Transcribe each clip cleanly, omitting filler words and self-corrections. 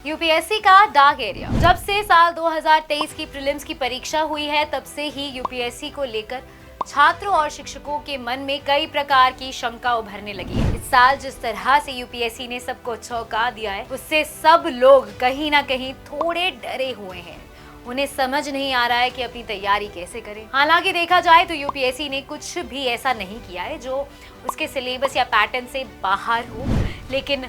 UPSC का dark area. जब से साल 2023 की प्रीलिम्स की परीक्षा हुई है तब से ही यूपीएससी को लेकर छात्रों और शिक्षकों के मन में कई प्रकार की शंका उभरने लगी है। इस साल जिस तरह से यूपीएससी ने सबको चौंका दिया है उससे सब लोग कहीं ना कहीं थोड़े डरे हुए हैं। उन्हें समझ नहीं आ रहा है कि अपनी तैयारी कैसे करें। हालांकि देखा जाए तो यूपीएससी ने कुछ भी ऐसा नहीं किया है जो उसके सिलेबस या पैटर्न से बाहर हो, लेकिन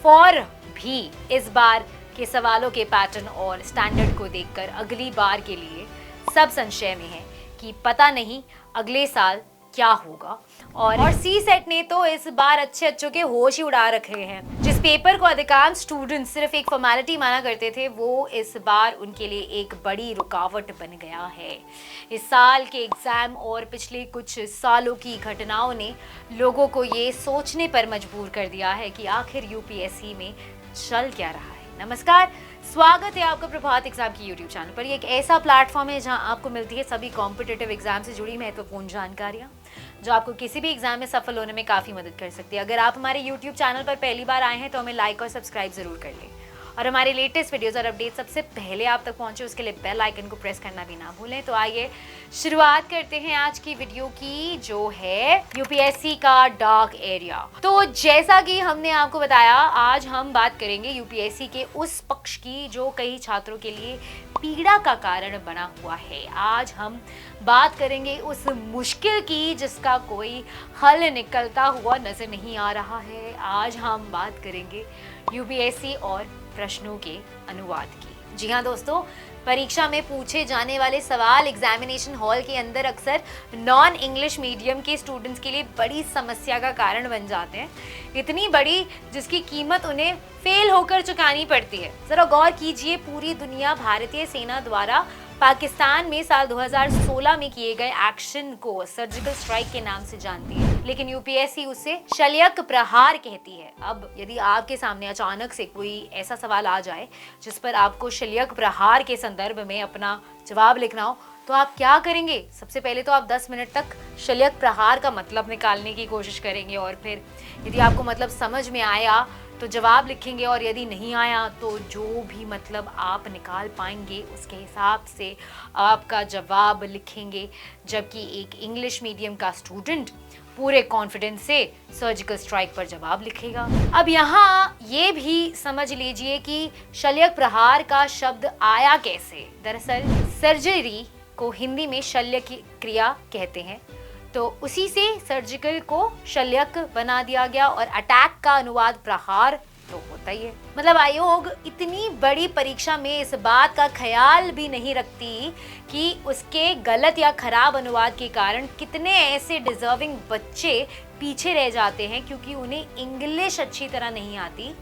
फॉर भी इस बार के सवालों के पैटर्न और स्टैंडर्ड को देखकर अगली बार के लिए सब संशय में है कि पता नहीं अगले साल क्या होगा। और सी सेट ने तो इस बार अच्छे के होश ही उड़ा रखे हैं। जिस पेपर को अधिकांश स्टूडेंट सिर्फ एक फॉर्मेलिटी माना करते थे वो इस बार उनके लिए एक बड़ी रुकावट बन गया है। इस साल के एग्जाम और पिछले कुछ सालों की घटनाओं ने लोगों को ये सोचने पर मजबूर कर दिया है कि आखिर यूपीएससी में चल क्या रहा है। नमस्कार, स्वागत है आपका प्रभात एग्जाम की यूट्यूब चैनल पर। ये एक ऐसा प्लेटफॉर्म है जहां आपको मिलती है सभी कॉम्पिटिटिव एग्जाम से जुड़ी महत्वपूर्ण जानकारियां जो आपको किसी भी एग्जाम में सफल होने में काफ़ी मदद कर सकती है। अगर आप हमारे यूट्यूब चैनल पर पहली बार आए हैं तो हमें लाइक और सब्सक्राइब जरूर कर लें और हमारे लेटेस्ट वीडियोस और अपडेट सबसे पहले आप तक पहुंचे उसके लिए बेल आइकन को प्रेस करना भी ना भूलें। तो आइए शुरुआत करते हैं आज की वीडियो की, जो है यूपीएससी का डार्क एरिया। तो जैसा कि हमने आपको बताया, आज हम बात करेंगे यूपीएससी के उस पक्ष की जो कई छात्रों के लिए पीड़ा का कारण बना हुआ है। आज हम बात करेंगे उस मुश्किल की जिसका कोई हल निकलता हुआ नजर नहीं आ रहा है। आज हम बात करेंगे यूपीएससी और प्रश्नों के अनुवाद की। जी हाँ दोस्तों, परीक्षा में पूछे जाने वाले सवाल एग्जामिनेशन हॉल के अंदर अक्सर नॉन इंग्लिश मीडियम के स्टूडेंट्स के लिए बड़ी समस्या का कारण बन जाते हैं। इतनी बड़ी जिसकी कीमत उन्हें फेल होकर चुकानी पड़ती है। जरा गौर कीजिए, पूरी दुनिया भारतीय सेना द्वारा पाकिस्तान में साल 2016 में किए गए एक्शन को सर्जिकल स्ट्राइक के नाम से जानती है, लेकिन यूपीएससी उसे शल्यक प्रहार कहती है। अब यदि आपके सामने अचानक से कोई ऐसा सवाल आ जाए जिस पर आपको शल्यक प्रहार के संदर्भ में अपना जवाब लिखना हो तो आप क्या करेंगे? सबसे पहले तो आप 10 मिनट तक शल्यक प्रहार का मतलब निकालने की कोशिश करेंगे और फिर यदि आपको मतलब समझ में आया तो जवाब लिखेंगे और यदि नहीं आया तो जो भी मतलब आप निकाल पाएंगे उसके हिसाब से आपका जवाब लिखेंगे। जबकि एक इंग्लिश मीडियम का स्टूडेंट पूरे कॉन्फिडेंस से सर्जिकल स्ट्राइक पर जवाब लिखेगा। अब यहाँ ये भी समझ लीजिए कि शल्यक प्रहार का शब्द आया कैसे। दरअसल सर्जरी को हिंदी में शल्य की क्रिया कहते हैं, तो उसी से सर्जिकल को शल्यक बना दिया गया और अटैक का अनुवाद प्रहार तो होता ही है। मतलब आयोग इतनी बड़ी परीक्षा में इस बात का ख्याल भी नहीं रखती कि उसके गलत या खराब अनुवाद के कारण कितने ऐसे डिजर्विंग बच्चे पीछे रह जाते हैं क्योंकि उन्हें इंग्लिश अच्छी तरह नहीं आती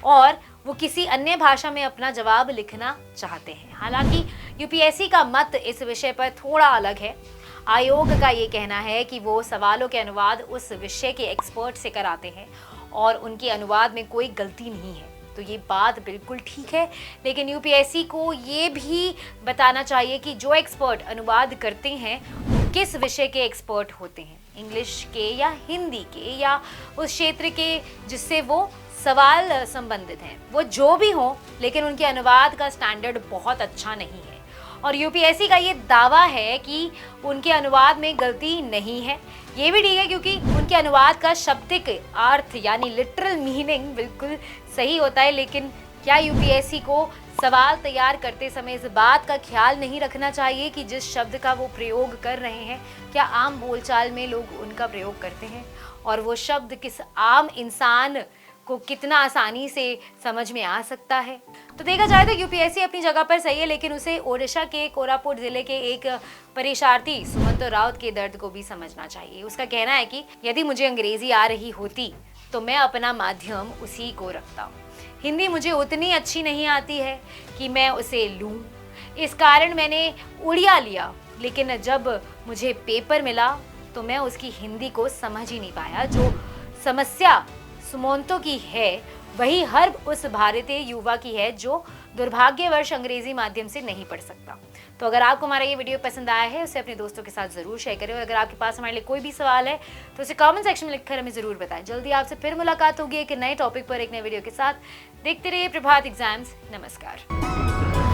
और वो किसी अन्य भाषा में अपना जवाब लिखना चाहते हैं। हालांकि यूपीएससी का मत इस विषय पर थोड़ा अलग है। आयोग का ये कहना है कि वो सवालों के अनुवाद उस विषय के एक्सपर्ट से कराते हैं और उनके अनुवाद में कोई गलती नहीं है। तो ये बात बिल्कुल ठीक है, लेकिन यूपीएससी को ये भी बताना चाहिए कि जो एक्सपर्ट अनुवाद करते हैं वो किस विषय के एक्सपर्ट होते हैं, इंग्लिश के या हिंदी के या उस क्षेत्र के जिससे वो सवाल संबंधित हैं। वो जो भी हो, लेकिन उनके अनुवाद का स्टैंडर्ड बहुत अच्छा नहीं है। और यूपीएससी का ये दावा है कि उनके अनुवाद में गलती नहीं है। ये भी ठीक है क्योंकि उनके अनुवाद का शाब्दिक अर्थ यानी लिटरल मीनिंग बिल्कुल सही होता है। लेकिन क्या यूपीएससी को सवाल तैयार करते समय इस बात का ख्याल नहीं रखना चाहिए कि जिस शब्द का वो प्रयोग कर रहे हैं क्या आम बोलचाल में लोग उनका प्रयोग करते हैं और वो शब्द किस आम इंसान को कितना आसानी से समझ में आ सकता है। तो देखा जाए तो यूपीएससी अपनी जगह पर सही है, लेकिन उसे ओडिशा के कोरापुट जिले के एक परीक्षार्थी सुमंत राउत के दर्द को भी समझना चाहिए। उसका कहना है कि यदि मुझे अंग्रेजी आ रही होती तो मैं अपना माध्यम उसी को रखता। हिंदी मुझे उतनी अच्छी नहीं आती है कि मैं उसे लूँ, इस कारण मैंने उड़िया लिया, लेकिन जब मुझे पेपर मिला तो मैं उसकी हिंदी को समझ ही नहीं पाया। जो समस्या सुमंतो की है वही हर्ब उस भारतीय युवा की है जो दुर्भाग्यवश अंग्रेजी माध्यम से नहीं पढ़ सकता। तो अगर आपको हमारा ये वीडियो पसंद आया है उसे अपने दोस्तों के साथ जरूर शेयर करें, और अगर आपके पास हमारे लिए कोई भी सवाल है तो उसे कमेंट सेक्शन में लिखकर हमें जरूर बताएं। जल्दी आपसे फिर मुलाकात होगी एक नए टॉपिक पर, एक नए वीडियो के साथ। देखते रहिए प्रभात एग्जाम्स। नमस्कार।